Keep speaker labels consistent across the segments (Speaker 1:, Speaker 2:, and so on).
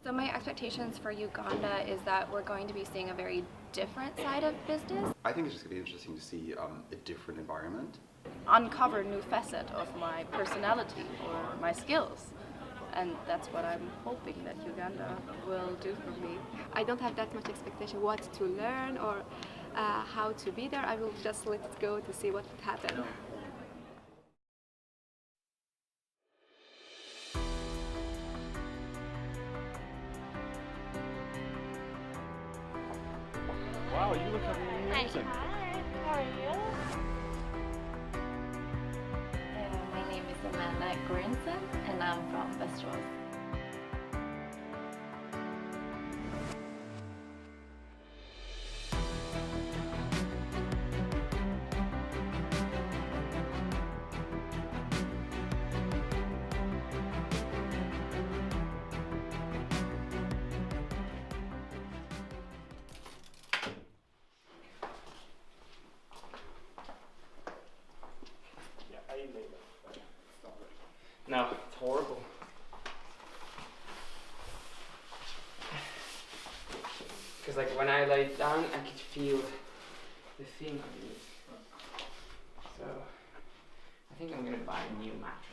Speaker 1: So my expectations for Uganda is that we're going to be seeing a very different side of business.
Speaker 2: I think it's just going to be interesting to see a different environment.
Speaker 3: Uncover a new facet of my personality or my skills. And that's what I'm hoping that Uganda will do for me.
Speaker 4: I don't have that much expectation what to learn or how to be there. I will just let it go to see what would happen.
Speaker 5: Wow, you look amazing.
Speaker 6: Hi, how are you? My name is Amanda Grinson and I'm from Västerås.
Speaker 5: No, it's horrible. Because like when I lay it down, I could feel the thing underneath. So I think I'm gonna buy a new mattress.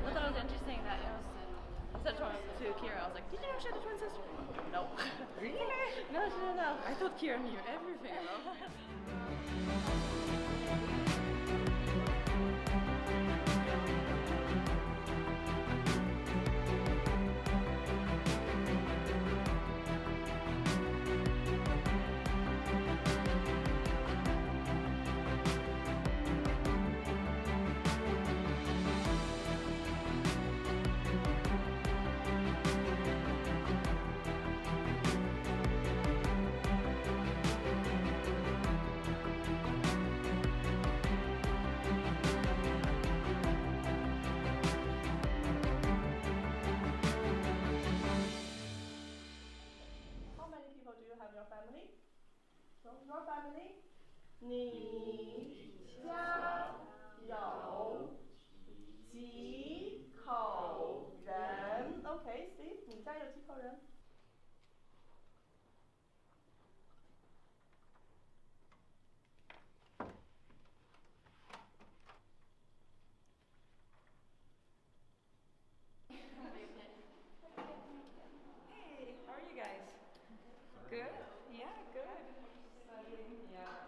Speaker 3: I thought it was interesting that it was, I said to Kira, I was like, did you know she had a twin sister? No. Really? No, she didn't know. I thought Kira knew everything about me.
Speaker 7: How many people do you have in your family? So your family? 你家有几口人 Okay, Steve, 你家有几口人?
Speaker 8: Hey, how are you guys? Good? Yeah, good. Yeah.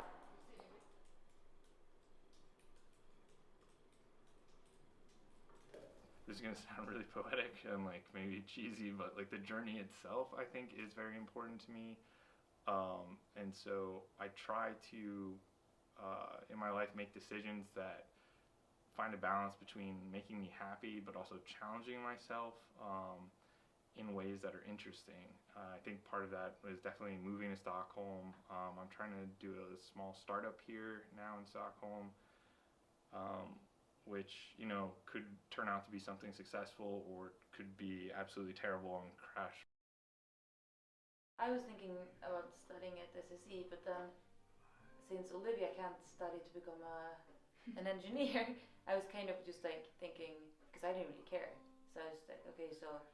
Speaker 9: This is gonna sound really poetic and like maybe cheesy, but like the journey itself I think is very important to me. And so I try to in my life make decisions that find a balance between making me happy but also challenging myself in ways that are interesting. I think part of that was definitely moving to Stockholm. I'm trying to do a small startup here now in Stockholm, which, you know, could turn out to be something successful or could be absolutely terrible and crash.
Speaker 6: I was thinking about studying at SSE, but then since Olivia can't study to become an engineer, I was kind of just like thinking, because I didn't really care. So I was like, okay, so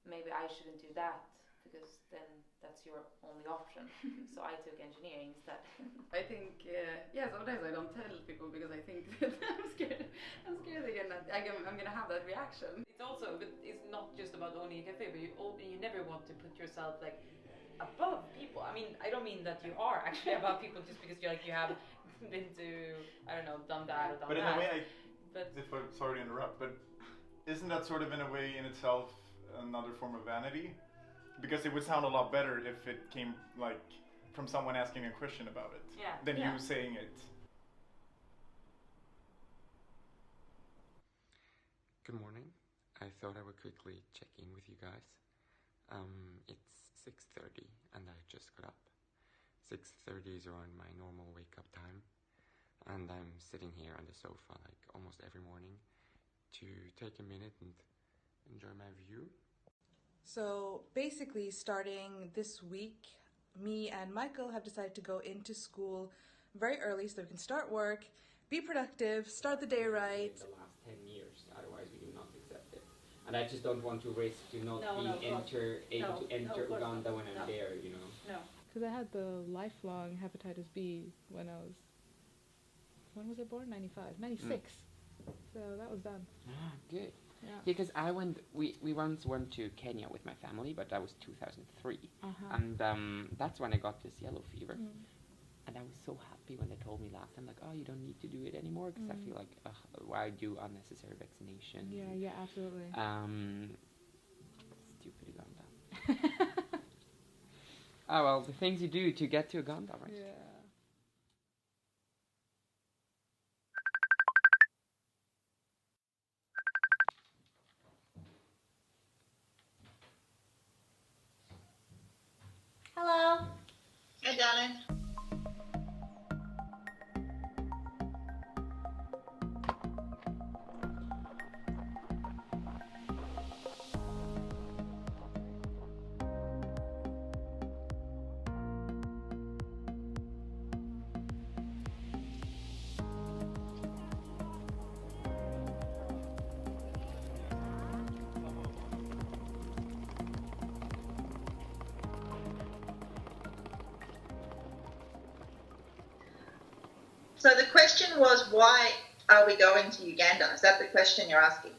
Speaker 6: maybe I shouldn't do that because then that's your only option. So I took engineering instead.
Speaker 3: I think, yeah, sometimes I don't tell people because I think that I'm scared again that I'm gonna have that reaction.
Speaker 8: It's also, but it's not just about owning a cafe, but you never want to put yourself like above people. I mean, I don't mean that you are actually above people just because you have
Speaker 3: been to, I don't know, done that or done
Speaker 10: But in
Speaker 3: that.
Speaker 10: a way,
Speaker 3: But
Speaker 10: sorry to interrupt, but isn't that sort of in a way in itself another form of vanity? Because it would sound a lot better if it came like from someone asking a question about it than you saying it.
Speaker 5: Good morning. I thought I would quickly check in with you guys. It's 6:30 and I just got up. 6:30 is around my normal wake-up time, and I'm sitting here on the sofa like almost every morning to take a minute and enjoy my view.
Speaker 11: So basically, starting this week, me and Michael have decided to go into school very early so we can start work, be productive, start the day right.
Speaker 5: The last 10 years, otherwise we do not accept it. And I just don't want to risk to not able to enter Uganda when I'm there, you know.
Speaker 3: No.
Speaker 12: Because I had the lifelong hepatitis B when was I born? 95, 96. So that was done.
Speaker 5: Ah, good.
Speaker 12: Yeah.
Speaker 5: Because we once went to Kenya with my family, but that was 2003. And that's when I got this yellow fever. And I was so happy when they told me last time, like, oh, you don't need to do it anymore, because I feel like, why do unnecessary vaccination?
Speaker 12: Yeah, absolutely.
Speaker 5: Stupid Uganda. Oh, well, the things you do to get to Uganda, right?
Speaker 12: Yeah.
Speaker 13: Hello. Hey, darling. So the question was, why are we going to Uganda? Is that the question you're asking?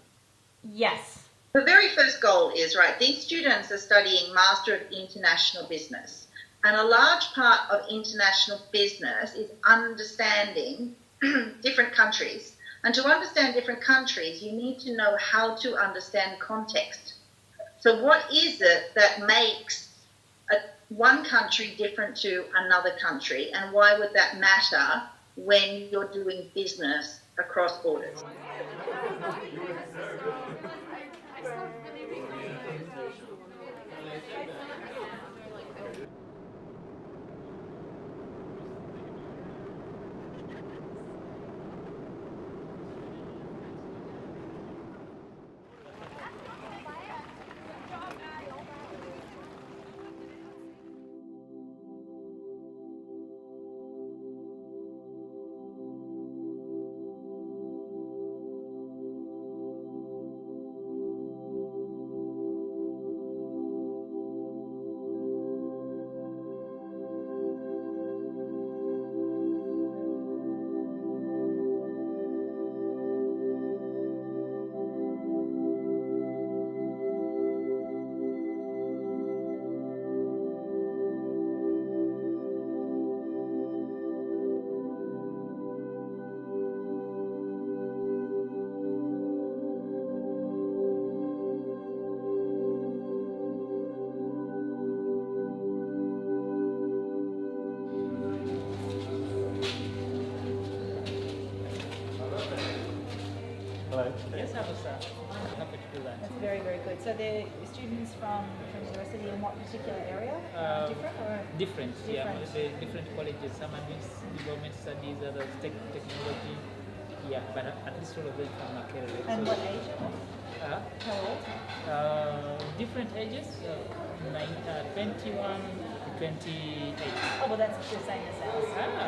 Speaker 14: Yes.
Speaker 13: The very first goal is, right, these students are studying Master of International Business. And a large part of international business is understanding different countries. And to understand different countries, you need to know how to understand context. So what is it that makes one country different to another country, and why would that matter when you're doing business across borders?
Speaker 15: Yes, I was happy to do that.
Speaker 14: That's very, very good. So the students from university in what particular area? Different or?
Speaker 15: Different, yeah. The different colleges. Some are doing government studies, others technology. Yeah, but at least all of them from Makerere.
Speaker 14: And
Speaker 15: so
Speaker 14: what age are they? How old?
Speaker 15: Different ages, 21 to 28.
Speaker 14: Oh, well, that's the same as ours.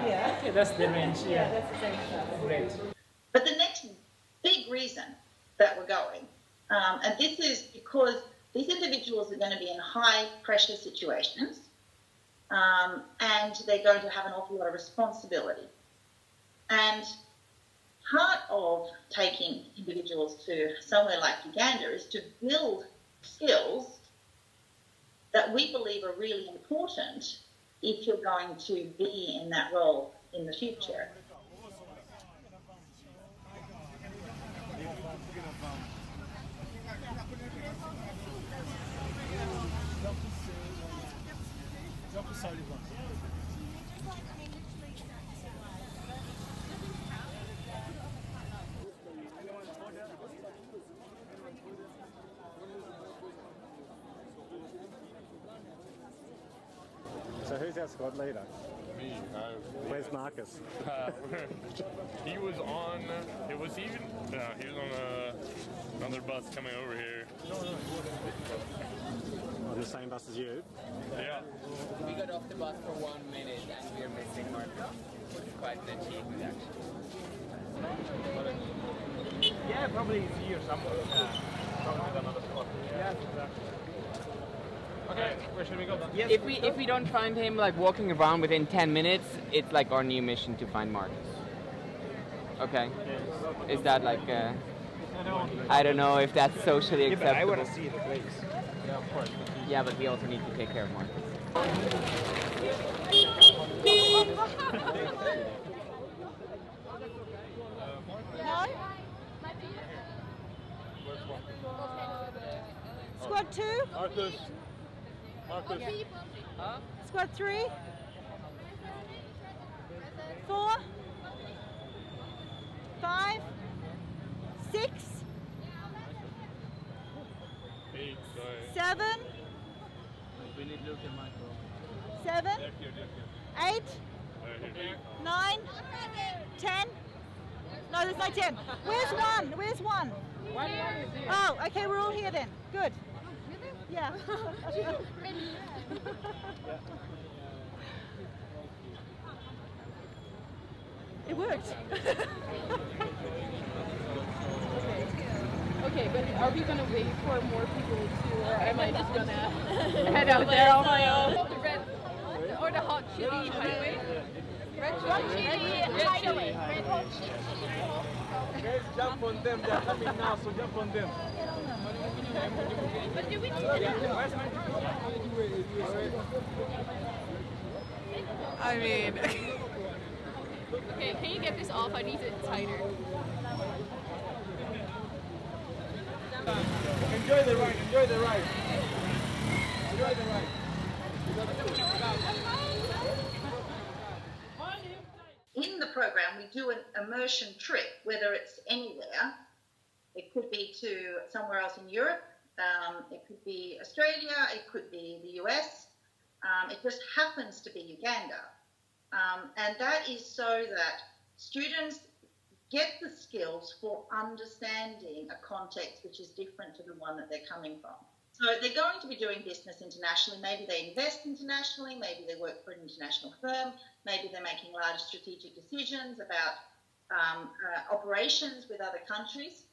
Speaker 14: Yeah.
Speaker 15: Okay, that's the range.
Speaker 14: Yeah, that's the same as ours.
Speaker 15: Great.
Speaker 13: But the next big reason that we're going, and this is because these individuals are going to be in high pressure situations, and they're going to have an awful lot of responsibility. And part of taking individuals to somewhere like Uganda is to build skills that we believe are really important if you're going to be in that role in the future.
Speaker 16: So who's our squad leader?
Speaker 17: Me.
Speaker 16: Where's Marcus?
Speaker 17: He was on. It was even. He was on another bus coming over here.
Speaker 16: On the same bus as you?
Speaker 17: Yeah.
Speaker 18: We got off the bus for 1 minute and we are missing Marcus. It's quite an achievement actually.
Speaker 15: Yeah, probably it's here somewhere. Probably another spot. Yes, exactly. Okay, where should we go then? Yes,
Speaker 18: If we don't find him like walking around within 10 minutes, it's like our new mission to find Marcus. Okay. Is that like I don't know if that's socially acceptable.
Speaker 15: But I want to see the place. Yeah, of course.
Speaker 18: Yeah, but we also need to take care of Marcus.
Speaker 19: No? Squad 2?
Speaker 17: Marcus. Marcus.
Speaker 18: Huh?
Speaker 19: Squad 3? 4? 5? 6?
Speaker 17: 8,
Speaker 19: 7?
Speaker 18: We need to look at Michael.
Speaker 19: 7? 8? 9? 10? No, there's no 10. Where's 1? Where's 1? Oh, okay, we're all here then. Good. Yeah. It worked.
Speaker 12: Okay, but are we gonna wait for more people to, or am I just gonna head out there on my own? The red or the hot chili hideaway? Red chili hideaway. Red hot chili.
Speaker 15: Guys, jump on them. They're coming now, so jump on them.
Speaker 12: But do we need I mean... Okay, can you get this off? I need it tighter.
Speaker 15: Enjoy the ride, enjoy the ride. Enjoy the ride.
Speaker 13: In the program, we do an immersion trip, whether it's anywhere. It could be to somewhere else in Europe, it could be Australia, it could be the US. It just happens to be Uganda. And that is so that students get the skills for understanding a context which is different to the one that they're coming from. So they're going to be doing business internationally. Maybe they invest internationally, maybe they work for an international firm, maybe they're making large strategic decisions about operations with other countries.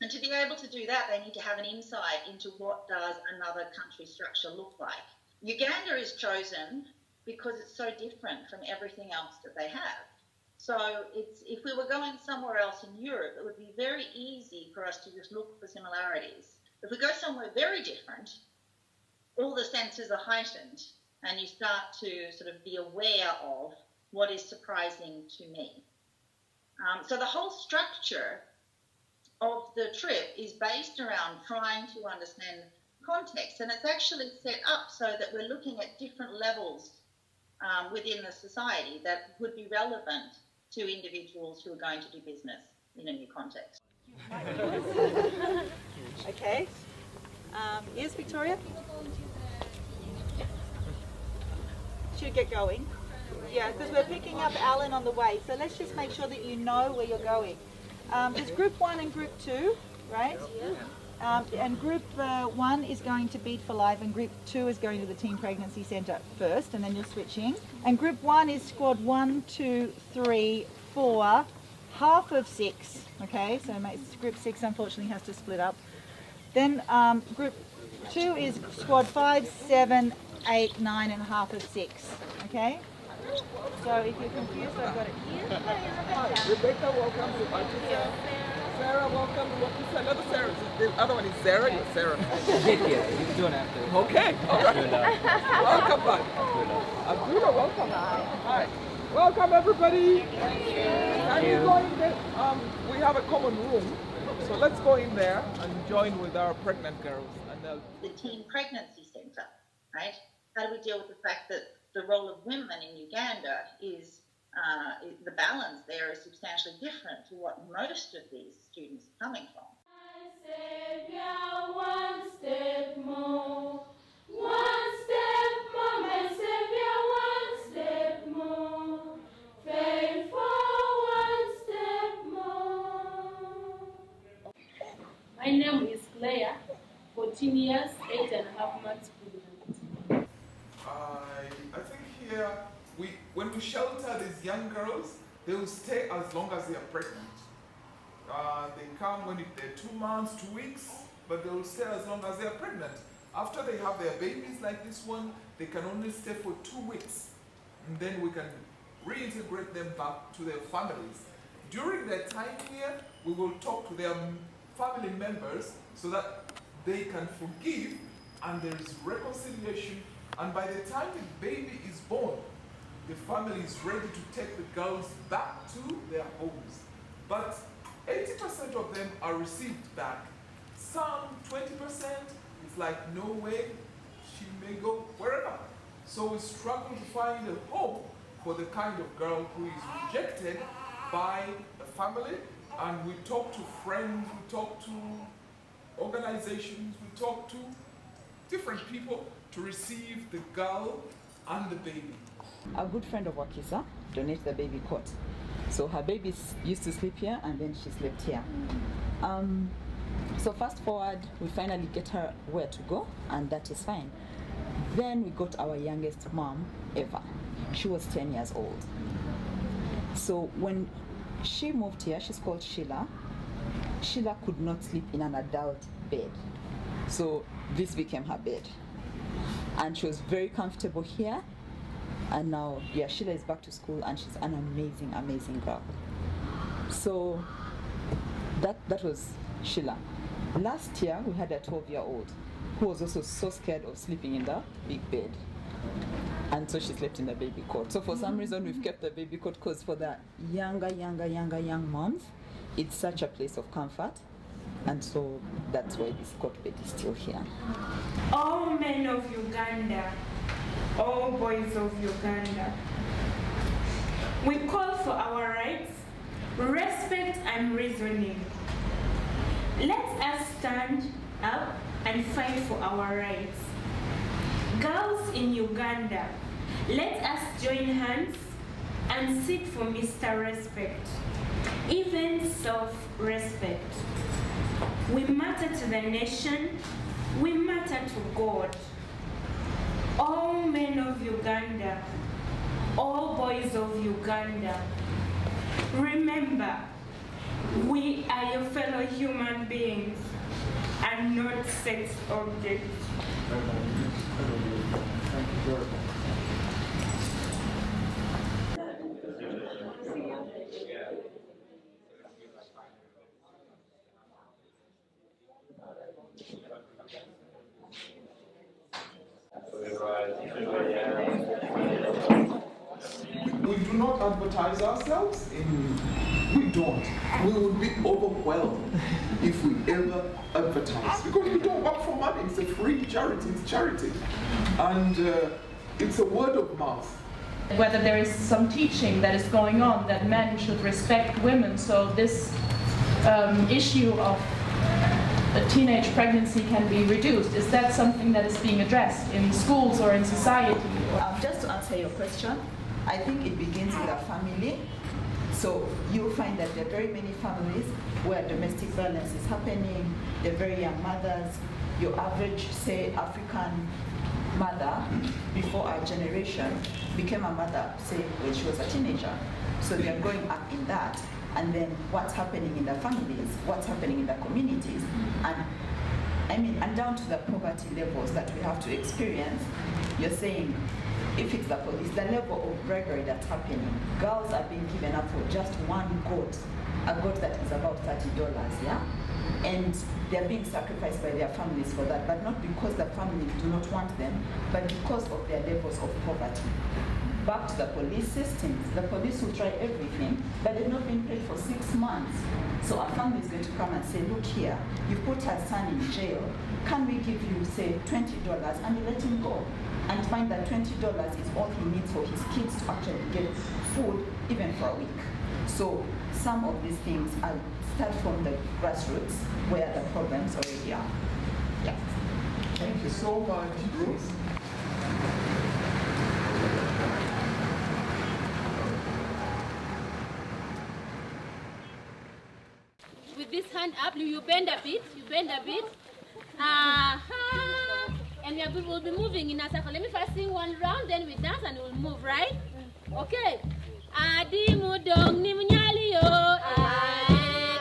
Speaker 13: And to be able to do that, they need to have an insight into what does another country structure look like. Uganda is chosen because it's so different from everything else that they have. So if we were going somewhere else in Europe, it would be very easy for us to just look for similarities. If we go somewhere very different, all the senses are heightened and you start to sort of be aware of what is surprising to me. So the whole structure of the trip is based around trying to understand context, and it's actually set up so that we're looking at different levels within the society that would be relevant to individuals who are going to do business in a new context.
Speaker 19: Okay. Yes, Victoria? Should get going. Yeah, because we're picking up Alan on the way, so let's just make sure that you know where you're going. There's group 1 and group 2, right? And group 1 is going to Beat for Life and group 2 is going to the Teen Pregnancy Centre first, and then you're switching. And group 1 is squad 1, 2, 3, 4, half of 6, okay? So group 6 unfortunately has to split up. Then group 2 is squad 5, 7, 8, 9 and half of 6, okay? So if you're confused, I've got it here.
Speaker 20: Hi, Rebecca, welcome to Pakistan. Sarah, welcome to Pakistan. Another Sarah. The other one is Sarah. You're Sarah.
Speaker 18: You don't have to.
Speaker 20: Okay, all right. Welcome back. Abdullah, welcome. Hi. Welcome, everybody. Can you go in there? We have a common room, so let's go in there and join with our pregnant girls. And
Speaker 13: the Teen Pregnancy Centre, right? How do we deal with the fact that the role of women in Uganda is the balance there is substantially different to what most of these students are coming from.
Speaker 12: One step more, one step more, my Savior, one step more, faithful, one step more. My name is Leah, 14 years, 8.5 months pregnant.
Speaker 20: I think here, when we shelter these young girls, they will stay as long as they are pregnant. They come when they're 2 months, 2 weeks, but they will stay as long as they are pregnant. After they have their babies like this one, they can only stay for 2 weeks. And then we can reintegrate them back to their families. During their time here, we will talk to their family members so that they can forgive and there is reconciliation. And by the time the baby is born, the family is ready to take the girls back to their homes. But 80% of them are received back. Some, 20%, it's like, no way, she may go wherever. So we struggle to find a home for the kind of girl who is rejected by a family. And we talk to friends, we talk to organizations, we talk to different people to receive the girl and the baby.
Speaker 21: A good friend of Wakisa donated the baby cot. So her baby used to sleep here and then she slept here. So fast forward, we finally get her where to go and that is fine. Then we got our youngest mom ever. She was 10 years old. So when she moved here, she's called Sheila. Sheila could not sleep in an adult bed. So this became her bed. And she was very comfortable here. And now, yeah, Sheila is back to school and she's an amazing, amazing girl. So that was Sheila. Last year, we had a 12-year-old who was also so scared of sleeping in the big bed. And so she slept in the baby cot. So for some reason, we've kept the baby cot because for the young moms, it's such a place of comfort. And so that's why this cot bed is still here.
Speaker 12: All men of Uganda, all boys of Uganda, we call for our rights, respect and reasoning. Let us stand up and fight for our rights. Girls in Uganda, let us join hands and seek for Mr. Respect, even self-respect. We matter to the nation, we matter to God. All men of Uganda, all boys of Uganda, remember, we are your fellow human beings and not sex objects.
Speaker 20: We do not advertise ourselves. We don't. We would be overwhelmed if we ever advertise because we don't work for money. It's a free charity. It's charity, and it's a word of mouth.
Speaker 22: Whether there is some teaching that is going on that men should respect women, so this issue of a teenage pregnancy can be reduced. Is that something that is being addressed in schools or in society?
Speaker 21: Just to answer your question, I think it begins with a family. So you'll find that there are very many families where domestic violence is happening. They're very young mothers. Your average, say, African mother before our generation became a mother, say, when she was a teenager. So they are growing up in that. And then what's happening in the families, what's happening in the communities, and down to the poverty levels that we have to experience. You're saying, if it's the police, the level of bribery that's happening, girls are being given up for just one goat, a goat that is about $30, yeah? And they're being sacrificed by their families for that, but not because the families do not want them, but because of their levels of poverty. Back to the police systems. The police will try everything, but they've not been paid for 6 months. So a family is going to come and say, look here, you put her son in jail, can we give you, say, $20 and you let him go? and find that $20 is all he needs for his kids to actually get food, even for a week. So some of these things start from the grassroots where the programs already are. Yeah.
Speaker 20: Thank you so much, Bruce.
Speaker 1: With this hand up, you bend a bit, and we will be moving in a circle. Let me first sing one round, then we dance and we'll move, right? Okay. Adi mudong ni munyali yo.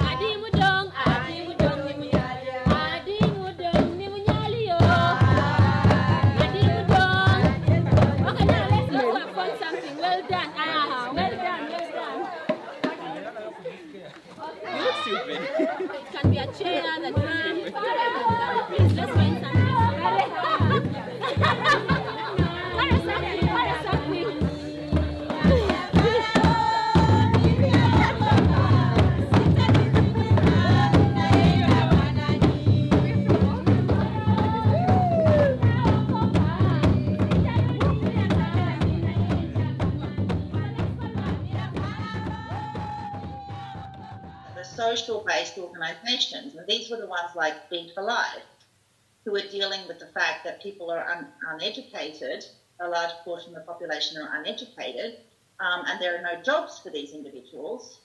Speaker 1: Adi mudong ni munyali yo. Adi mudong ni munyali yo. Adi mudong. Okay, now let's go have fun something. Well done. Well done. Okay.
Speaker 18: You look stupid.
Speaker 1: It can be a chair, the drum. Please, let's find something.
Speaker 13: Social-based organisations, and these were the ones like Feed for Life, who are dealing with the fact that people are uneducated, a large portion of the population are uneducated, and there are no jobs for these individuals.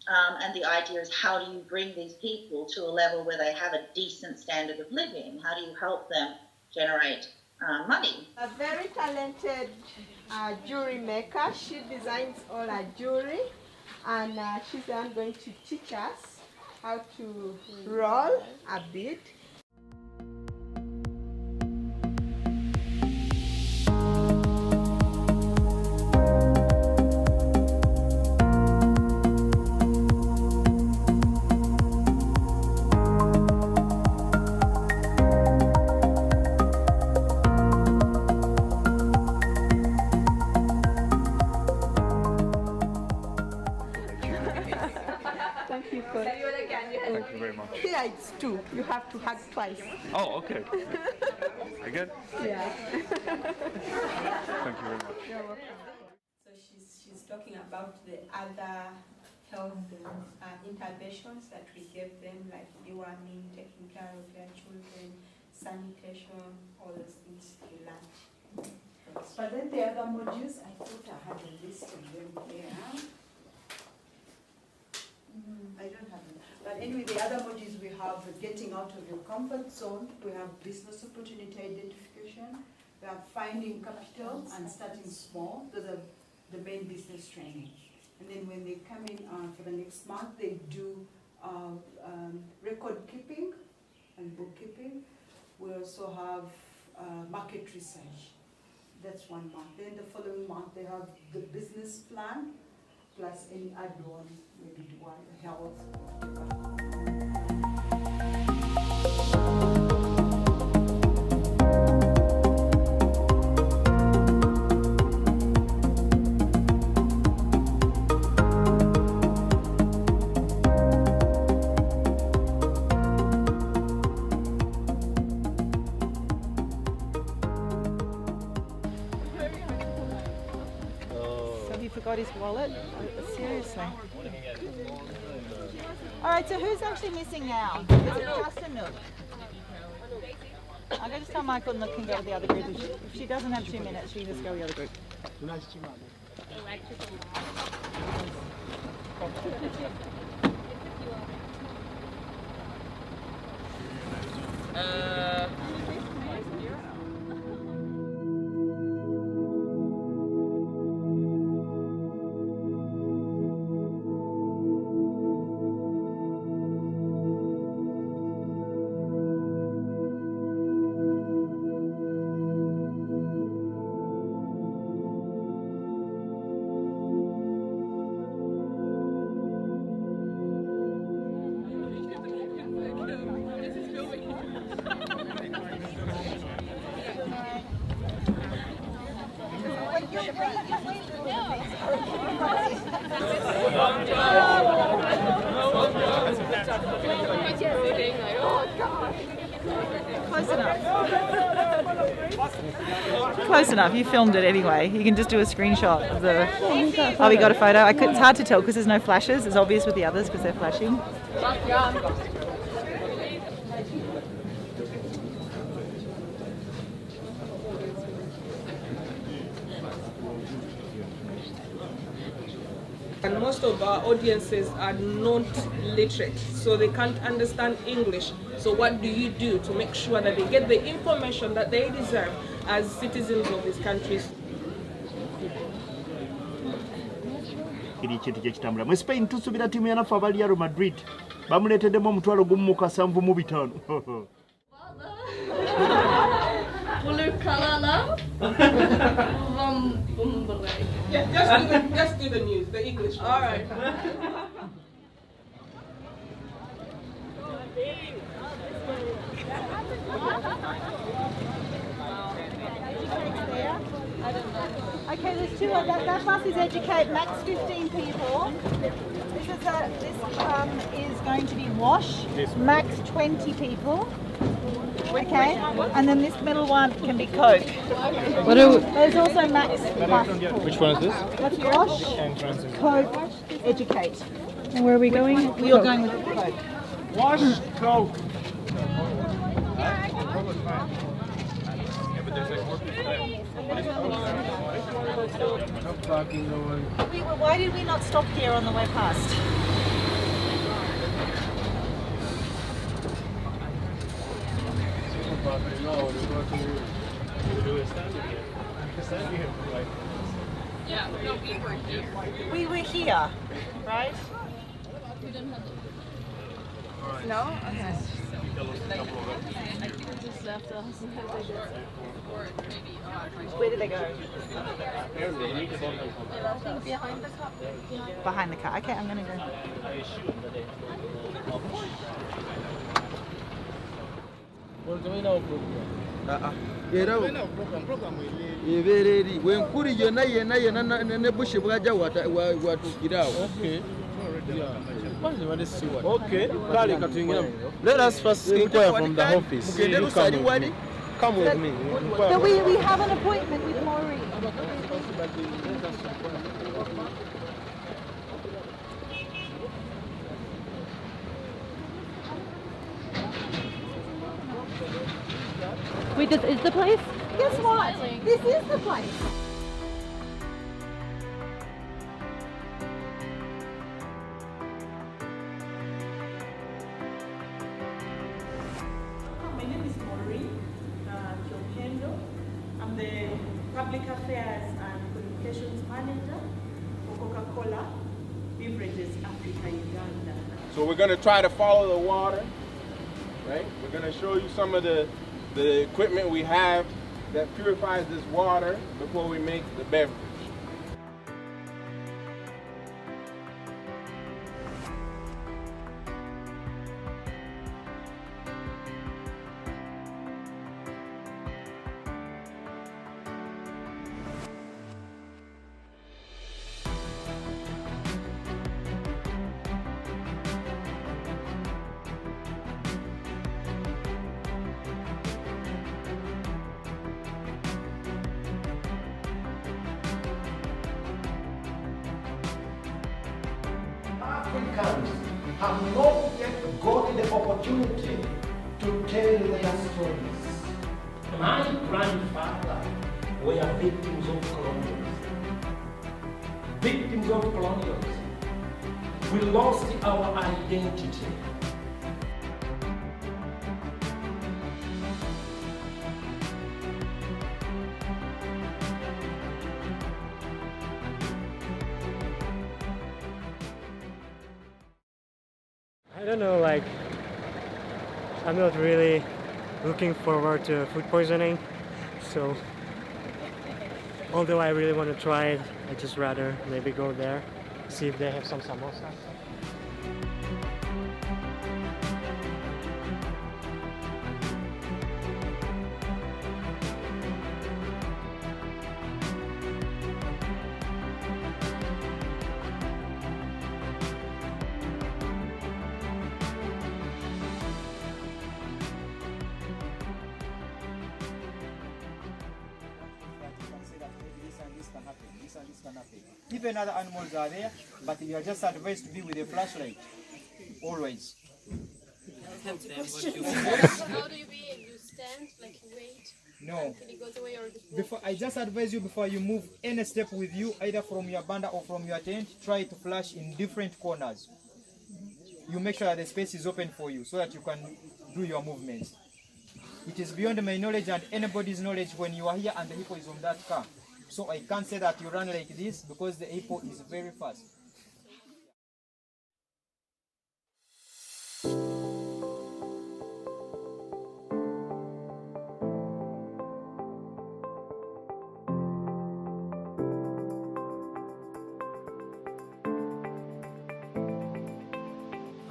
Speaker 13: And the idea is, how do you bring these people to a level where they have a decent standard of living? How do you help them generate money?
Speaker 2: A very talented jewelry maker. She designs all our jewelry. And she's then going to teach us how to roll a bead.
Speaker 17: Thank you very much.
Speaker 2: Here it's two. You have to hug twice.
Speaker 17: Oh, okay. Again?
Speaker 2: Yeah.
Speaker 17: Thank you very much.
Speaker 2: You're welcome.
Speaker 23: So she's talking about the other health interventions that we give them, like deworming, taking care of their children, sanitation, all those things they learn.
Speaker 24: But then the other modules, I thought I had a list of them there. I don't have them. But anyway, the other modules we have getting out of your comfort zone, we have business opportunity identification, we have finding capital and starting small. Those are the main business training. And then when they come in for the next month, they do record keeping and bookkeeping. We also have market research. That's 1 month. Then the following month, they have the business plan, plus any add-on, maybe one health.
Speaker 19: So he forgot his wallet? Seriously. Alright, so who's actually missing now? Is it just Anouk? I'm going to tell Michael Anouk can go to the other group. If she doesn't have 2 minutes, she can just go to the other group. Close enough. close enough. You filmed it anyway. You can just do a screenshot of the... Oh, we got a photo. It's hard to tell because there's no flashes. It's obvious with the others because they're flashing.
Speaker 20: And most of our audiences are not literate, so they can't understand English. So what do you do to make sure that they get the information that they deserve as citizens of these countries?
Speaker 4: Kiri kyekitambula mu Spain tusubira timu ya nafa abali Real Madrid bamuleteddemu omutwalo gumu mu kasanvu mu bitaano.
Speaker 12: Blue color now?
Speaker 20: Yeah, just do the news, the English one.
Speaker 12: All right.
Speaker 19: Okay, there's two. That bus is educate max 15 people. This is going to be wash, max 20 people. Okay, and then this middle one can be Coke. There's also max bus.
Speaker 15: Which one is this?
Speaker 19: That's wash,
Speaker 15: And Francis.
Speaker 19: Coke, educate.
Speaker 22: And where are we going?
Speaker 19: We are going with Coke.
Speaker 4: Wash, Coke.
Speaker 19: Why did we not stop here on the way past?
Speaker 12: Yeah, no, we were here.
Speaker 19: We were here, right?
Speaker 12: We don't have the...
Speaker 19: No? Okay.
Speaker 12: I think they just left us. Or maybe...
Speaker 19: Where did they go?
Speaker 12: I think behind the car.
Speaker 19: Behind the car. Okay, I'm gonna go.
Speaker 6: ebeera eri wenkuli yonna ne bushi bwajja watukiraawo.
Speaker 7: Okay, let us first inquire from the office. Come with me.
Speaker 19: So we have an appointment with Maureen.
Speaker 12: Wait, this is the place?
Speaker 19: Guess what? This is the place.
Speaker 9: My name is Maureen Kilkendo. I'm the Public Affairs and Communications Manager for Coca-Cola Beverages Africa, Uganda.
Speaker 7: So we're going to try to follow the water, right? We're going to show you some of the equipment we have that purifies this water before we make the beverage.
Speaker 4: Africans have not yet got the opportunity to tell their stories. My grandfather were victims of colonialism. Victims of colonialism. We lost our identity.
Speaker 16: I don't know, like, I'm not really looking forward to food poisoning, so although I really want to try it, I just rather maybe go there, see if they have some samosa.
Speaker 3: nothing. Even other animals are there, but you are just advised to be with a flashlight, always.
Speaker 12: How do you be? You stand, like you wait?
Speaker 3: No.
Speaker 12: Until he goes away or just
Speaker 3: Before, I just advise you before you move any step with you, either from your banda or from your tent, try to flash in different corners. You make sure that the space is open for you so that you can do your movements. It is beyond my knowledge and anybody's knowledge when you are here and the hippo is on that car. So I can't say that you run like this because the hippo is very fast.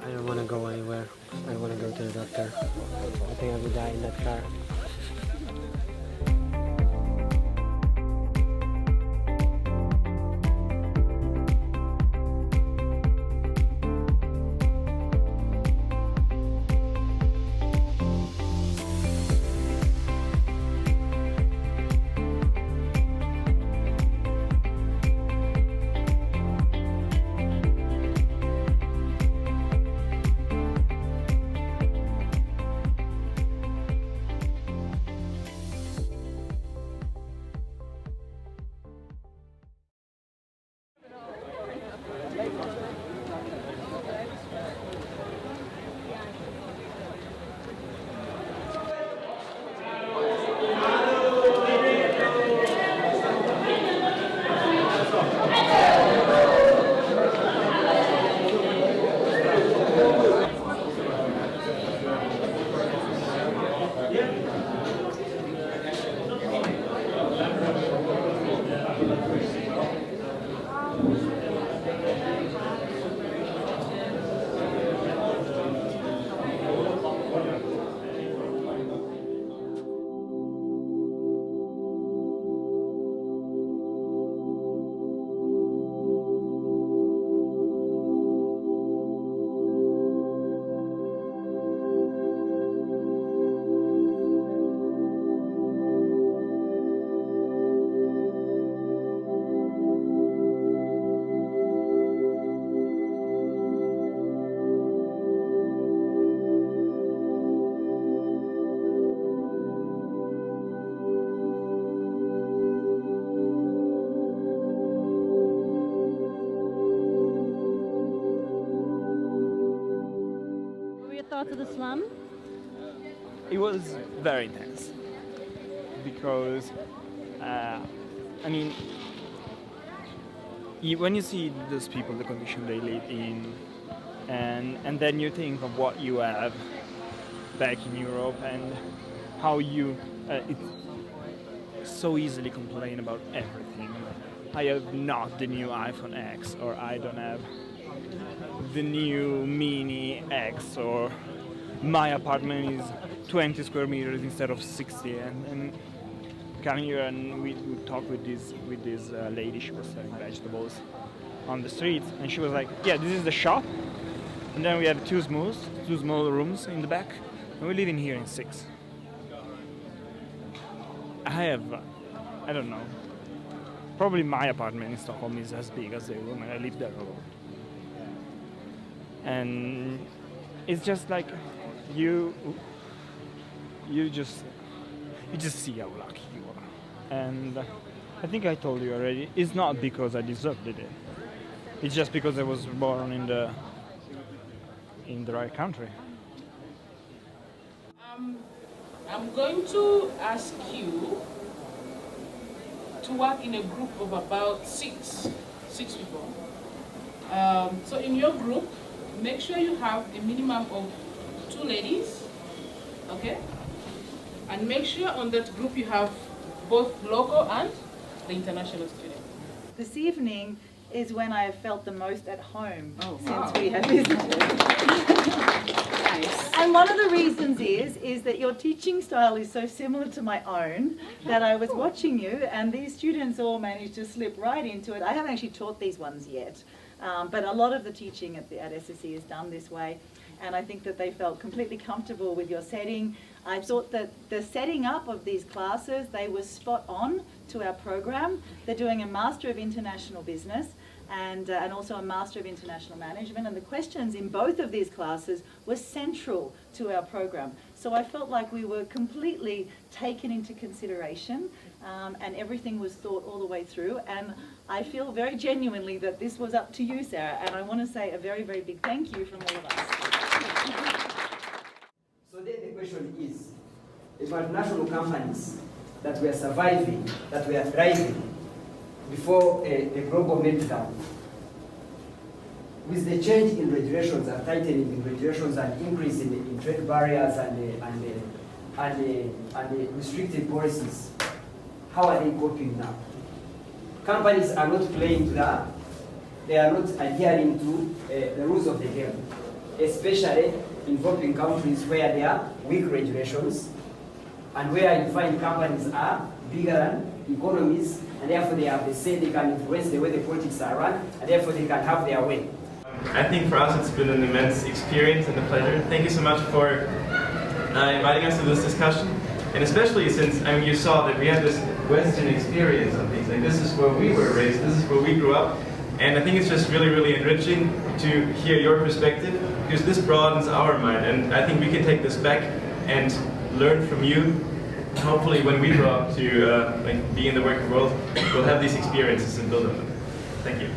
Speaker 16: I don't want to go anywhere. I want to go to the doctor. I think I will die in that car.
Speaker 1: To the slum?
Speaker 8: It was very intense because, I mean, when you see those people, the condition they live in, and then you think of what you have back in Europe and how you so easily complain about everything. I have not the new iPhone X, or I don't have the new Mini X, or my apartment is 20 square meters instead of 60, and coming here and we talked with this lady. She was selling vegetables on the street, and she was like, yeah, this is the shop, and then we have two small rooms in the back, and we live in here in 6. I don't know, probably my apartment in Stockholm is as big as the room, and I live there alone. And it's just like you just see how lucky you are. And I think I told you already, it's not because I deserved it. It's just because I was born in the right country.
Speaker 10: I'm going to ask you to work in a group of about six people. So in your group, make sure you have a minimum of 2 ladies, okay? And make sure on that group you have both local and the international students.
Speaker 19: This evening is when I have felt the most at home
Speaker 10: wow.
Speaker 19: since we have visited. Nice. And one of the reasons is that your teaching style is so similar to my own that I was watching you, and these students all managed to slip right into it. I haven't actually taught these ones yet. But a lot of the teaching at SSE is done this way, and I think that they felt completely comfortable with your setting. I thought that the setting up of these classes, they were spot on to our program. They're doing a Master of International Business and also a Master of International Management, and the questions in both of these classes were central to our program. So I felt like we were completely taken into consideration, and everything was thought all the way through, and I feel very genuinely that this was up to you, Sarah, and I want to say a very, very big thank you from all of us.
Speaker 5: So then the question is, it was national companies that were surviving, that were thriving before the global meltdown. With the change in regulations and tightening in regulations and increase in trade barriers and restrictive policies, how are they coping now? Companies are not playing to that. They are not adhering to the rules of the game, especially involving countries where there are weak regulations and where you find companies are bigger than economies, and therefore they have the say, they can influence the way the politics are run, and therefore they can have their way.
Speaker 11: I think for us it's been an immense experience and a pleasure. Thank you so much for inviting us to this discussion, and especially since you saw that we had this Western experience on things. Like, this is where we were raised, this is where we grew up, and I think it's just really, really enriching to hear your perspective, because this broadens our mind, and I think we can take this back and learn from you. Hopefully when we grow up to be in the working world, we'll have these experiences and build on them. Thank you.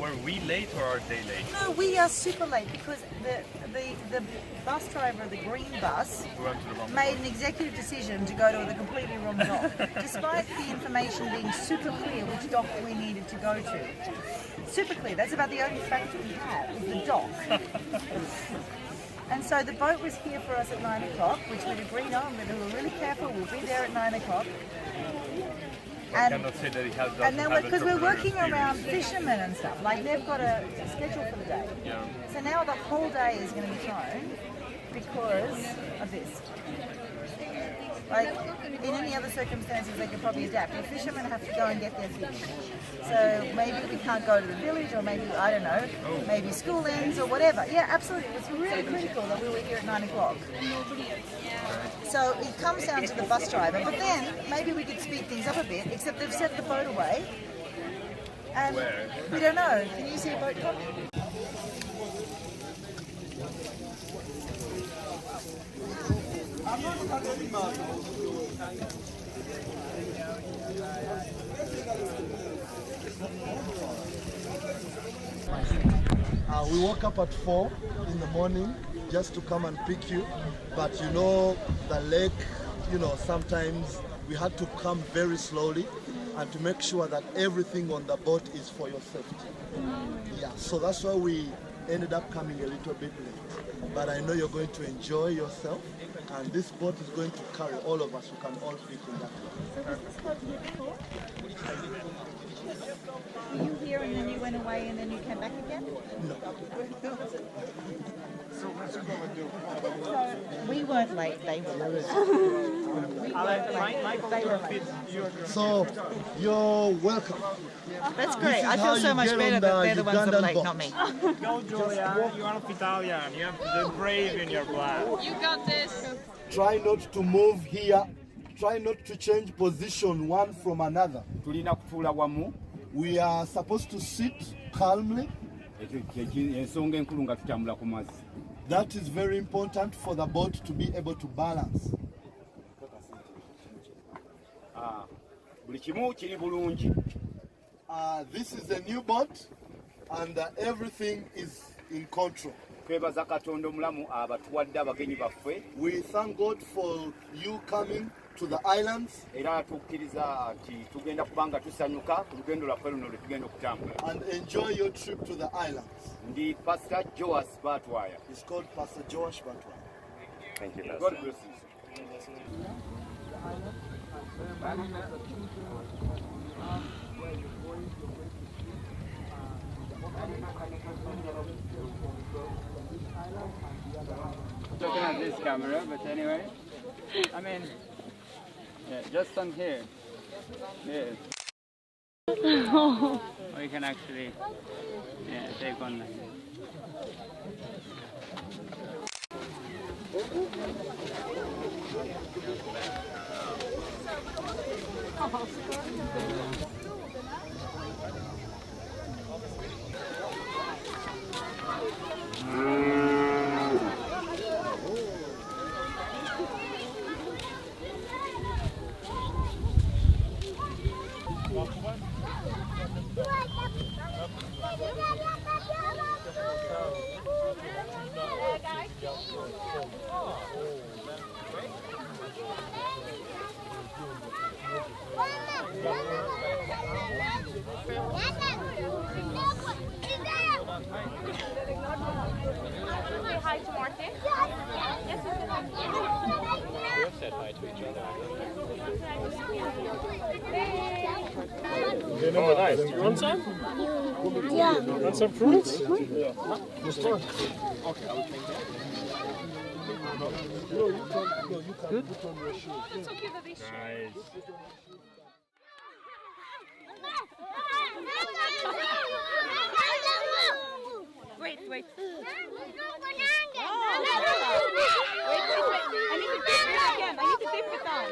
Speaker 14: Were we late or are they late?
Speaker 19: No, we are super late because the bus driver of the green bus made an executive decision to go to the completely wrong dock, despite the information being super clear which dock we needed to go to. Super clear. That's about the only fact we have, is the dock. And so the boat was here for us at 9 o'clock, which we'd agreed on, but we were really careful, we'll be there at 9 o'clock.
Speaker 14: I cannot say that it has
Speaker 19: and then because we're working around fishermen and stuff, like they've got a schedule for the day.
Speaker 14: Yeah.
Speaker 19: So now the whole day is going to be thrown because of this. Like, in any other circumstances they could probably adapt. The fishermen have to go and get their fish. So maybe we can't go to the village, or maybe, I don't know, maybe school ends or whatever. Yeah, absolutely. It's really critical that we were here at 9 o'clock. So it comes down to the bus driver, but then maybe we could speed things up a bit, except they've set the boat away. And we don't know. Can you see a boat come?
Speaker 21: We woke up at 4 in the morning just to come and pick you, but you know the lake, sometimes we had to come very slowly and to make sure that everything on the boat is for your safety. Yeah, so that's why we ended up coming a little bit late. But I know you're going to enjoy yourself, and this boat is going to carry all of us. We can all fit in that one.
Speaker 19: So was this boat here before? Were you here and then you went away and then you came back again?
Speaker 21: No.
Speaker 19: So we weren't late, they were late.
Speaker 21: So you're welcome.
Speaker 19: That's great. I feel so much better that they're the ones that are late, not me.
Speaker 8: Go, Julia. You are Italian. You have the brave in your blood.
Speaker 12: You got this.
Speaker 21: Try not to move here. Try not to change position one from another. We are supposed to sit calmly. That is very important for the boat to be able to balance. This is a new boat and everything is in control. We thank God for you coming to the islands and enjoy your trip to the islands. It's called Pastor Joash Batwaya.
Speaker 11: Thank you.
Speaker 21: God bless you.
Speaker 2: Looking at this camera, but anyway, I mean, yeah, just stand here. Yes. Or you can actually, yeah, take one like this.
Speaker 12: Hi to Martin. Yes,
Speaker 14: We have said hi to each other.
Speaker 13: Oh, nice. Do you want some?
Speaker 12: Yeah.
Speaker 13: Want some fruits? Yeah.
Speaker 14: Okay, I will take that.
Speaker 21: No, you can put on your shoes.
Speaker 12: It's okay that they share. Wait. Wait. I need to dip it again. I need to dip it on.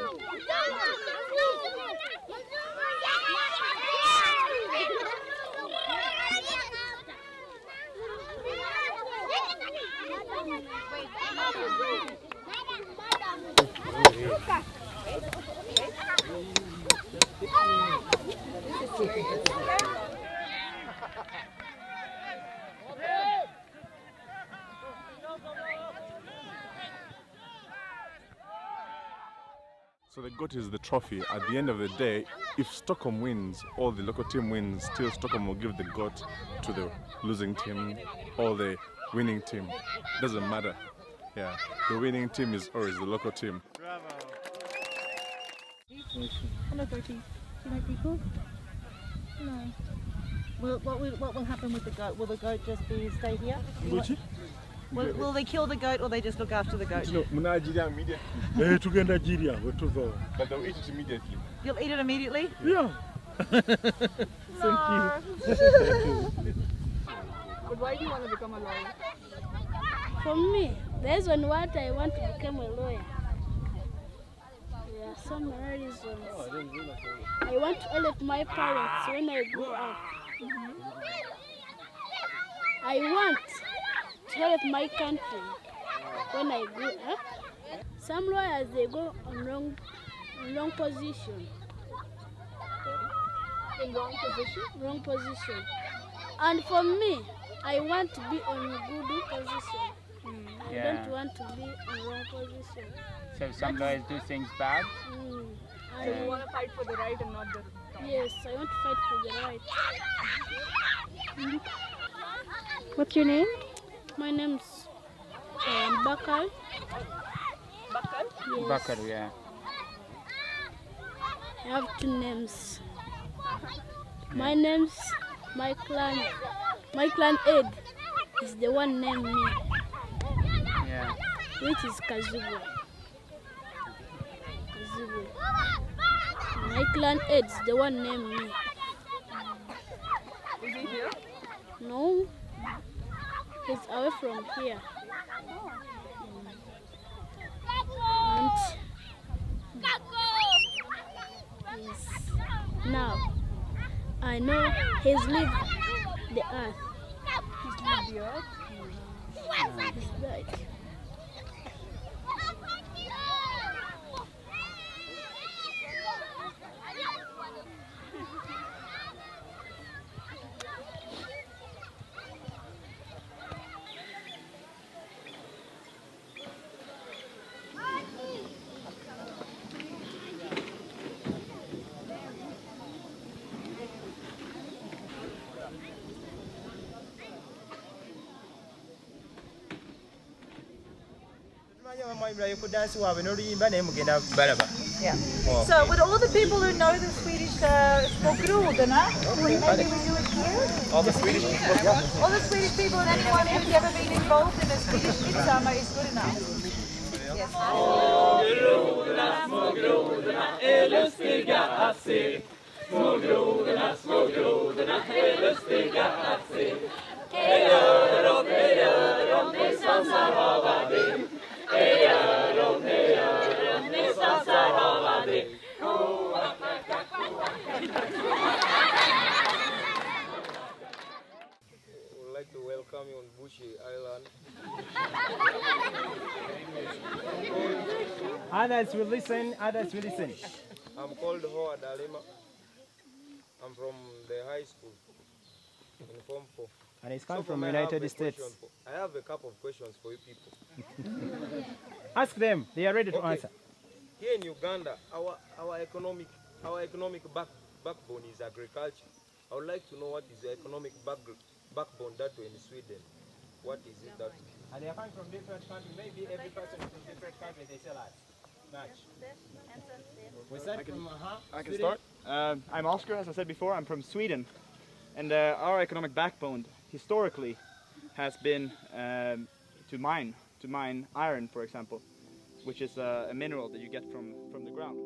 Speaker 17: So the goat is the trophy. At the end of the day, if Stockholm wins, or the local team wins, still Stockholm will give the goat to the losing team or the winning team. Doesn't matter. Yeah, the winning team is always the local team.
Speaker 14: Bravo.
Speaker 19: Hello, Gertie. Do you like people? No. What will happen with the goat? Will the goat just stay here? Will they kill the goat or they just look after the goat?
Speaker 17: No, Nigeria immediately.
Speaker 13: To Nigeria,
Speaker 17: But they'll eat it immediately.
Speaker 19: You'll eat it immediately?
Speaker 13: Yeah.
Speaker 19: Thank
Speaker 12: you.
Speaker 19: But why do you want to become a lawyer?
Speaker 1: For me, there's one what I want to become a lawyer. There are so many reasons. I want to elect my parents when I grow up. I want to help my country when I grow up. Some lawyers, they go on wrong position.
Speaker 19: In wrong position?
Speaker 1: Wrong position. And for me, I want to be on good position. I don't want to be in wrong position.
Speaker 2: So some lawyers do things bad?
Speaker 19: So you want to fight for the right and not the wrong?
Speaker 1: Yes, I want to fight for the right. What's your name? My name's Bakar.
Speaker 19: Bakar?
Speaker 1: Yes.
Speaker 2: Bakar, yeah.
Speaker 1: I have two names. My name's my clan Ed is the one named me.
Speaker 2: Yeah.
Speaker 1: Which is Kazubu. My clan Ed is the one named me.
Speaker 19: Is he here?
Speaker 1: No. He's away from here. And yes. Now I know he's lived the earth.
Speaker 19: He's lived the earth?
Speaker 1: He's died.
Speaker 18: mwayimulayo ku dansi waabwe n'oluyimba naye mugenda balaba
Speaker 19: Yeah.
Speaker 3: Oh.
Speaker 19: So would all the people who know the Swedish smågrodorna, maybe we do it here?
Speaker 3: All the Swedish people?
Speaker 19: All the Swedish people and anyone who's ever been involved in a Swedish midsummer is good enough. Yes.
Speaker 18: Smågrodorna, smågrodorna är lustiga att se. Smågrodorna, smågrodorna är lustiga att se. Hej gör de, med svansar hava det. Hej gör de, med svansar hava det.
Speaker 20: Would like to welcome you on Bushy Island.
Speaker 3: Others will listen, others will listen.
Speaker 20: I'm called Hoa Dalima. I'm from the high school in Form 4.
Speaker 3: And he's come
Speaker 20: So
Speaker 3: from
Speaker 20: I
Speaker 3: United
Speaker 20: have a
Speaker 3: States.
Speaker 20: question I have a couple of questions for you people.
Speaker 3: Ask them, they are ready to answer.
Speaker 20: Here in Uganda, our economic backbone is agriculture. I would like to know what is the economic backbone that way in Sweden. What is it that?
Speaker 3: And they are coming from different countries. Maybe every person from different countries they tell us. Match. We start from
Speaker 8: I can
Speaker 3: Sweden.
Speaker 8: start. I'm Oscar, as I said before. I'm from Sweden, and our economic backbone historically has been to mine iron, for example, which is a mineral that you get from the ground.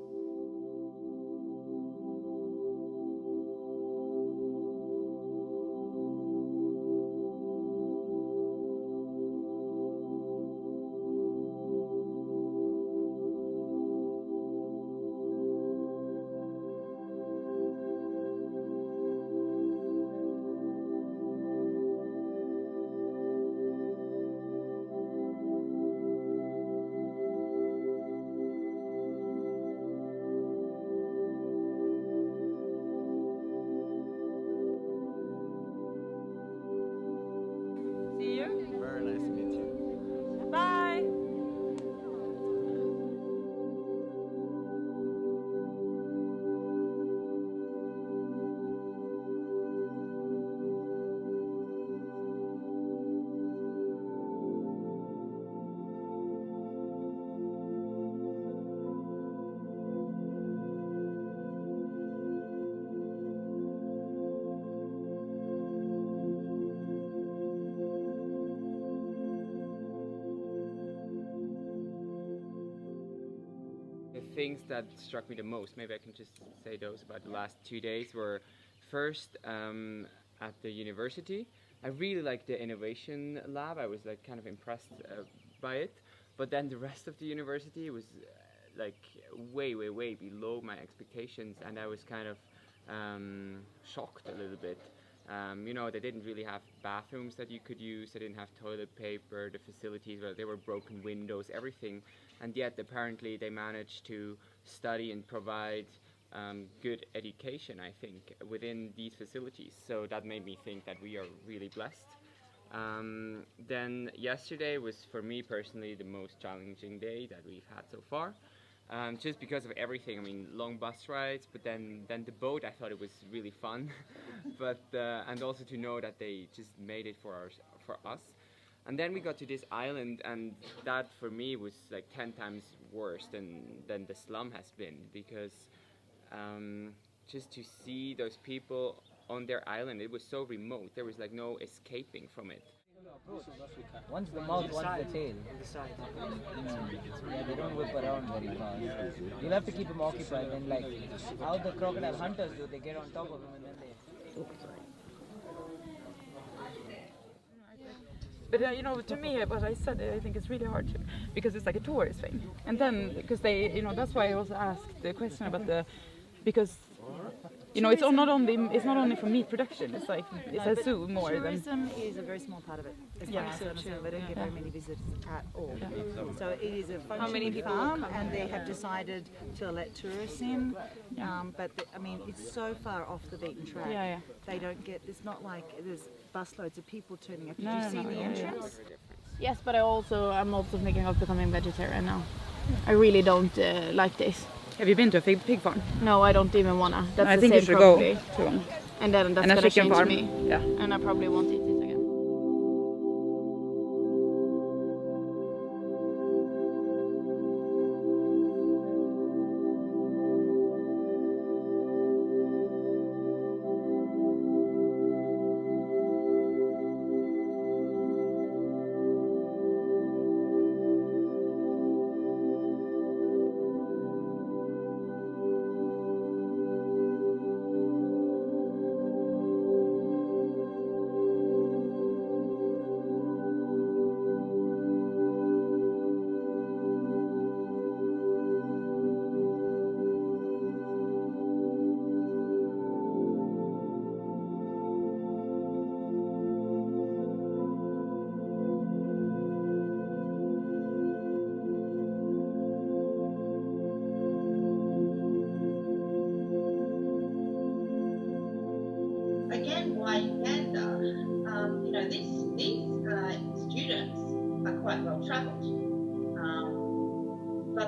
Speaker 19: See you.
Speaker 8: Very nice to meet you.
Speaker 19: Bye.
Speaker 23: The things that struck me the most, maybe I can just say those about the last 2 days, were first at the university. I really liked the innovation lab. I was like kind of impressed by it. But then the rest of the university was like way below my expectations, and I was kind of shocked a little bit. You know, they didn't really have bathrooms that you could use. They didn't have toilet paper. The facilities, well, they were broken windows, everything. And yet, apparently, they managed to study and provide good education, I think, within these facilities. So that made me think that we are really blessed. Then yesterday was, for me personally, the most challenging day that we've had so far. Just because of everything. I mean, long bus rides, but then the boat, I thought it was really fun. But and also to know that they just made it for us. And then we got to this island, and that for me was like 10 times worse than the slum has been, because just to see those people on their island, it was so remote. There was like no escaping from it.
Speaker 24: One's the mouth, one's the tail. Yeah, they don't whip around very fast. You'll have to keep them occupied, and like how the crocodile hunters do, they get on top of them and then they...
Speaker 25: But you know, to me, what I said, I think it's really hard to, because it's like a tourist thing. And then, because they, you know, that's why I also asked the question about the, because, you know, it's not only for meat production. It's like it's a zoo more than.
Speaker 26: Tourism is a very small part of it. As far as I understand, they don't get very many visitors at all. So it is a functioning farm, and they have decided to let tourists in. But I mean, it's so far off the beaten track.
Speaker 25: Yeah.
Speaker 26: They don't get. It's not like there's busloads of people turning up. Did
Speaker 25: No,
Speaker 26: you see
Speaker 25: no,
Speaker 26: the
Speaker 25: yeah,
Speaker 26: entrance?
Speaker 12: Yes, but I'm also thinking of becoming vegetarian now. I really don't like this.
Speaker 25: Have you been to a pig farm?
Speaker 12: No, I don't even wanna. That's
Speaker 25: I
Speaker 12: the
Speaker 25: think
Speaker 12: same
Speaker 25: you should
Speaker 12: probably.
Speaker 25: go to one.
Speaker 12: And then that's
Speaker 25: And a
Speaker 12: gonna
Speaker 25: chicken
Speaker 12: change
Speaker 25: farm.
Speaker 12: me.
Speaker 25: Yeah.
Speaker 12: And I probably won't eat it again.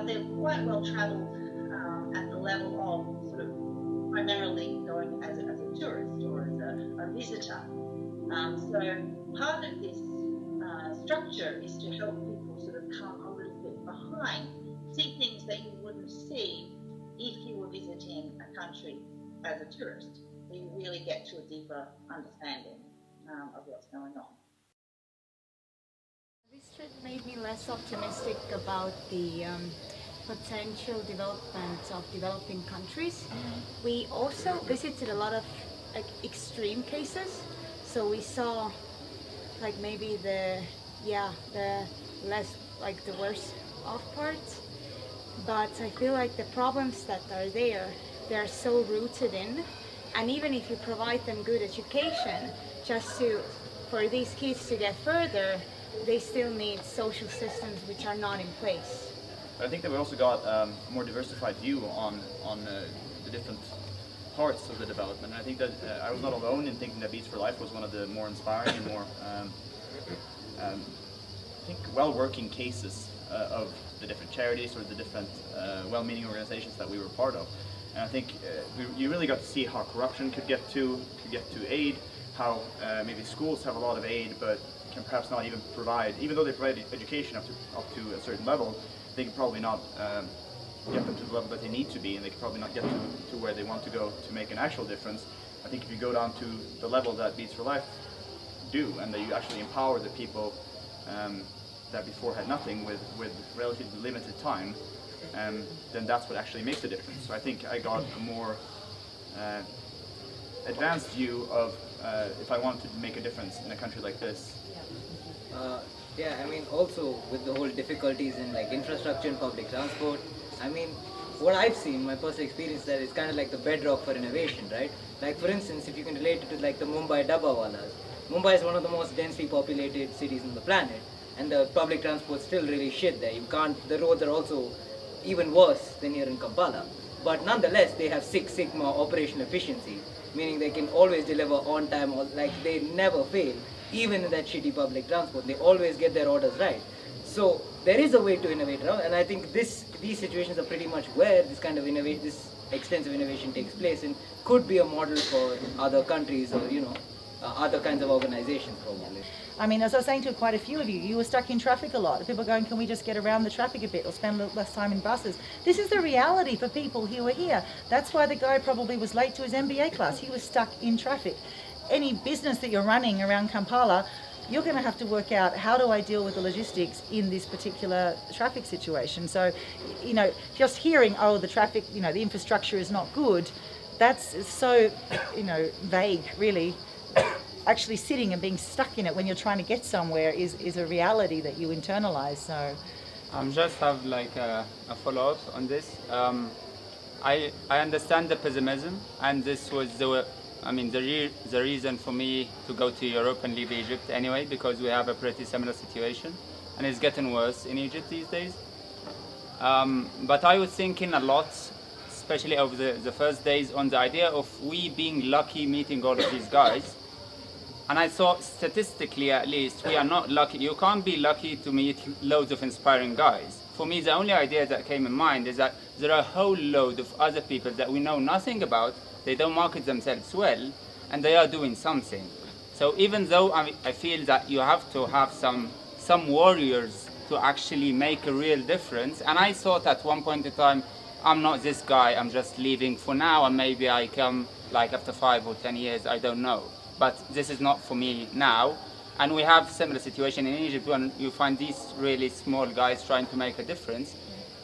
Speaker 4: they're quite well travelled at the level of sort of primarily going as a tourist or as a visitor. So part of this structure is to help people sort of come a little bit behind, see things that you wouldn't see if you were visiting a country as a tourist. So you really get to a deeper understanding of what's going on.
Speaker 6: This trip made me less optimistic about the potential development of developing countries. We also visited a lot of extreme cases, so we saw like maybe the less, like the worst off parts, but I feel like the problems that are there, they are so rooted in, and even if you provide them good education, just for these kids to get further, they still need social systems which are not in place.
Speaker 7: I think that we also got a more diversified view on the different parts of the development. And I think that I was not alone in thinking that Beats for Life was one of the more inspiring and more I think well-working cases of the different charities or the different well-meaning organizations that we were part of. And I think you really got to see how corruption could get to aid, how maybe schools have a lot of aid but can perhaps not even provide, even though they provide education up to a certain level, they can probably not get them to the level that they need to be, and they can probably not get to where they want to go to make an actual difference. I think if you go down to the level that Beats for Life do, and that you actually empower the people that before had nothing with relatively limited time, then that's what actually makes a difference. So I think I got a more advanced view of if I wanted to make a difference in a country like this.
Speaker 24: Yeah, I mean, also with the whole difficulties in like infrastructure and public transport, I mean, what I've seen, my personal experience, that it's kind of like the bedrock for innovation, right? Like for instance, if you can relate it to like the Mumbai Dabbawalas, Mumbai is one of the most densely populated cities on the planet, and the public transport's still really shit there. The roads are also even worse than here in Kampala. But nonetheless, they have Six Sigma operational efficiency, meaning they can always deliver on time, or like they never fail. Even in that shitty public transport, they always get their orders right. So there is a way to innovate around, and I think these situations are pretty much where this kind of this extensive innovation takes place, and could be a model for other countries or other kinds of organizations probably.
Speaker 19: I mean, as I was saying to quite a few of you, you were stuck in traffic a lot. People are going, can we just get around the traffic a bit or spend a little less time in buses? This is the reality for people who are here. That's why the guy probably was late to his MBA class. He was stuck in traffic. Any business that you're running around Kampala, you're going to have to work out, how do I deal with the logistics in this particular traffic situation? So, just hearing, oh, the traffic, the infrastructure is not good, that's so, vague, really. Actually sitting and being stuck in it when you're trying to get somewhere is a reality that you internalize. So,
Speaker 9: just have like a follow-up on this. I understand the pessimism, and this was the reason for me to go to Europe and leave Egypt anyway, because we have a pretty similar situation, and it's getting worse in Egypt these days. But I was thinking a lot, especially over the first days, on the idea of we being lucky meeting all of these guys. And I thought, statistically at least, we are not lucky. You can't be lucky to meet loads of inspiring guys. For me, the only idea that came in mind is that there are a whole load of other people that we know nothing about. They don't market themselves well, and they are doing something. So even though I feel that you have to have some warriors to actually make a real difference, and I thought at one point in time, I'm not this guy, I'm just leaving for now, and maybe I come like after 5 or 10 years, I don't know. But this is not for me now. And we have similar situation in Egypt when you find these really small guys trying to make a difference.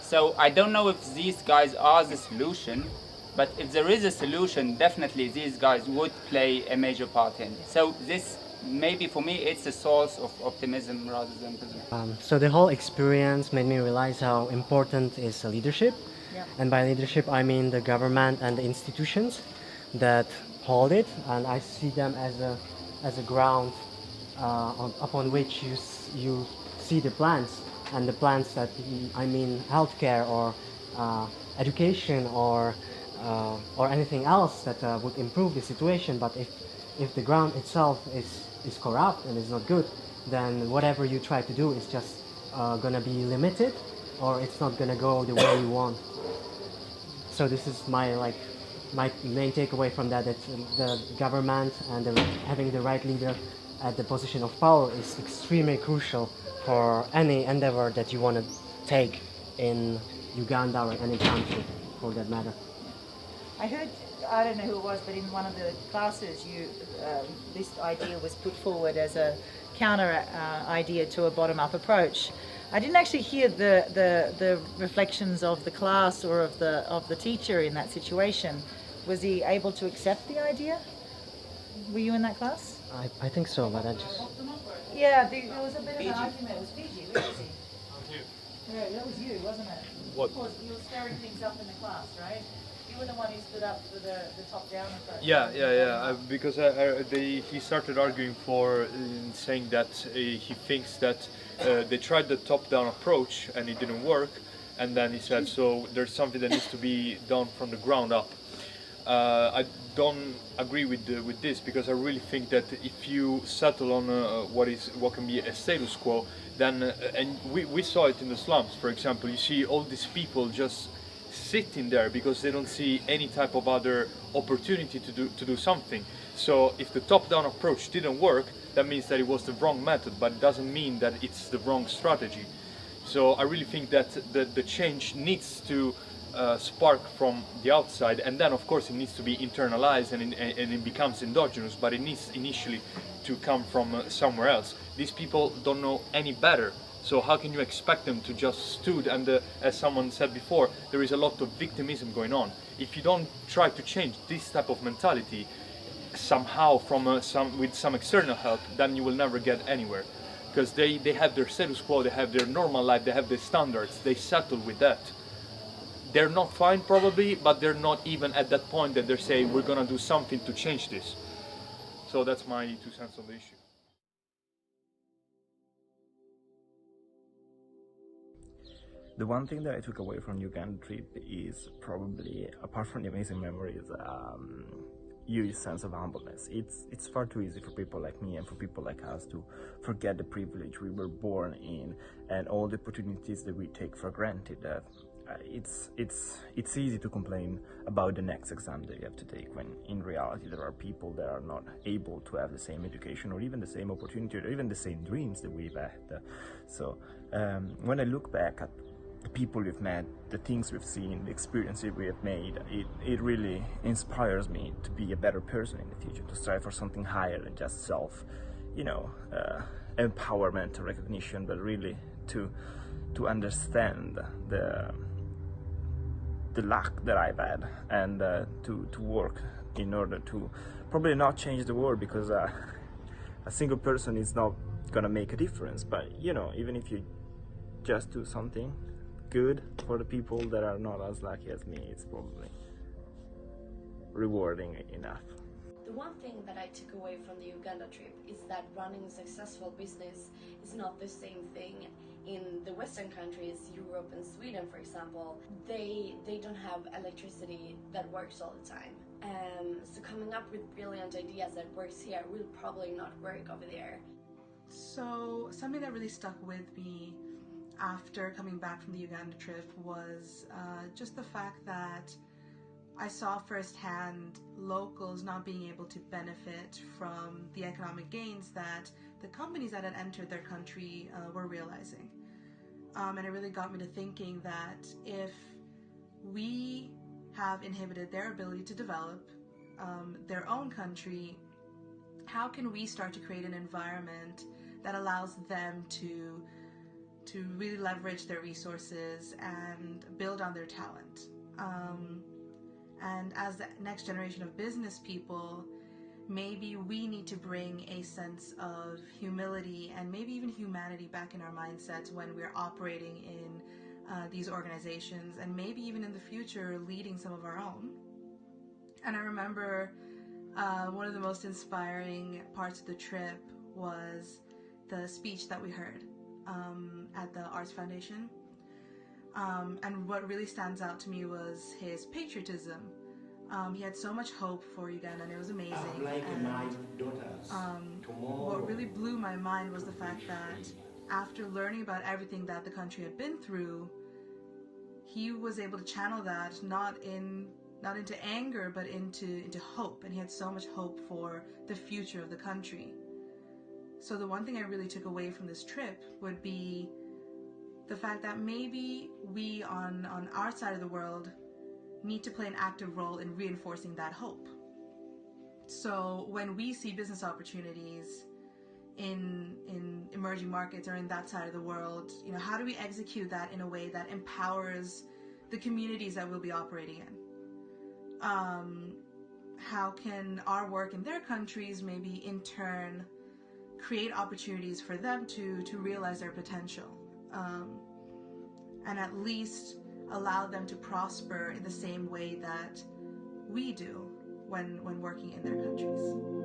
Speaker 9: So I don't know if these guys are the solution, but if there is a solution, definitely these guys would play a major part in. So this, maybe for me, it's a source of optimism rather than pessimism.
Speaker 16: So the whole experience made me realize how important is leadership.
Speaker 19: Yep.
Speaker 16: And by leadership, I mean the government and the institutions that hold it, and I see them as a ground upon which you see the plans, and the plans that healthcare or education or anything else that would improve the situation. But if the ground itself is corrupt and is not good, then whatever you try to do is just gonna be limited, or it's not gonna go the way you want. So this is my main takeaway from that, that the government and having the right leader at the position of power is extremely crucial for any endeavor that you want to take in Uganda or any country for that matter.
Speaker 19: I heard, I don't know who it was, but in one of the classes, this idea was put forward as a counter idea to a bottom-up approach. I didn't actually hear the reflections of the class or of the teacher in that situation. Was he able to accept the idea? Were you in that class?
Speaker 16: I think so, but I just...
Speaker 19: Yeah, there was a bit of an argument. It was Fiji, where was he? Yeah, that was you, wasn't it?
Speaker 13: What?
Speaker 19: Of course, you were stirring things up in the class, right? You were the one who stood up for the top-down approach.
Speaker 5: Yeah. Because he started arguing for saying that he thinks that they tried the top-down approach and it didn't work, and then he said, so there's something that needs to be done from the ground up. I don't agree with this, because I really think that if you settle on what can be a status quo, then and we saw it in the slums, for example. You see all these people just sitting there because they don't see any type of other opportunity to do something. So if the top-down approach didn't work, that means that it was the wrong method, but it doesn't mean that it's the wrong strategy. So I really think that the change needs to spark from the outside, and then of course it needs to be internalized and it becomes endogenous, but it needs initially to come from somewhere else. These people don't know any better, so how can you expect them to just stood? And as someone said before, there is a lot of victimism going on. If you don't try to change this type of mentality somehow from with some external help, then you will never get anywhere, because they have their status quo, they have their normal life, they have their standards, they settle with that. They're not fine probably, but they're not even at that point that they're saying we're gonna do something to change this. So that's my 2 cents on the issue.
Speaker 10: The one thing that I took away from Uganda trip is probably, apart from the amazing memories, huge sense of humbleness. It's far too easy for people like me and for people like us to forget the privilege we were born in and all the opportunities that we take for granted. It's easy to complain about the next exam that you have to take, when in reality there are people that are not able to have the same education or even the same opportunity or even the same dreams that we've had. So when I look back at the people we've met, the things we've seen, the experiences we have made, it really inspires me to be a better person in the future, to strive for something higher than just empowerment or recognition, but really to understand the luck that I've had, and to work in order to probably not change the world, because a single person is not gonna make a difference, but even if you just do something good for the people that are not as lucky as me, it's probably rewarding enough.
Speaker 11: The one thing that I took away from the Uganda trip is that running a successful business is not the same thing in the Western countries, Europe and Sweden, for example. They don't have electricity that works all the time. So coming up with brilliant ideas that works here will probably not work over there.
Speaker 15: So something that really stuck with me after coming back from the Uganda trip was just the fact that I saw firsthand locals not being able to benefit from the economic gains that the companies that had entered their country were realizing. And it really got me to thinking that if we have inhibited their ability to develop their own country, how can we start to create an environment that allows them to really leverage their resources and build on their talent? And as the next generation of business people, maybe we need to bring a sense of humility and maybe even humanity back in our mindsets when we're operating in these organizations, and maybe even in the future leading some of our own. And I remember one of the most inspiring parts of the trip was the speech that we heard at the Arts Foundation. And what really stands out to me was his patriotism. He had so much hope for Uganda, and it was amazing. What really blew my mind was the fact that after learning about everything that the country had been through, he was able to channel that not into anger, but into hope, and he had so much hope for the future of the country. So the one thing I really took away from this trip would be the fact that maybe we on our side of the world need to play an active role in reinforcing that hope. So when we see business opportunities in emerging markets or in that side of the world, you know, how do we execute that in a way that empowers the communities that we'll be operating in? How can our work in their countries maybe in turn create opportunities for them to realize their potential, and at least allow them to prosper in the same way that we do when working in their countries?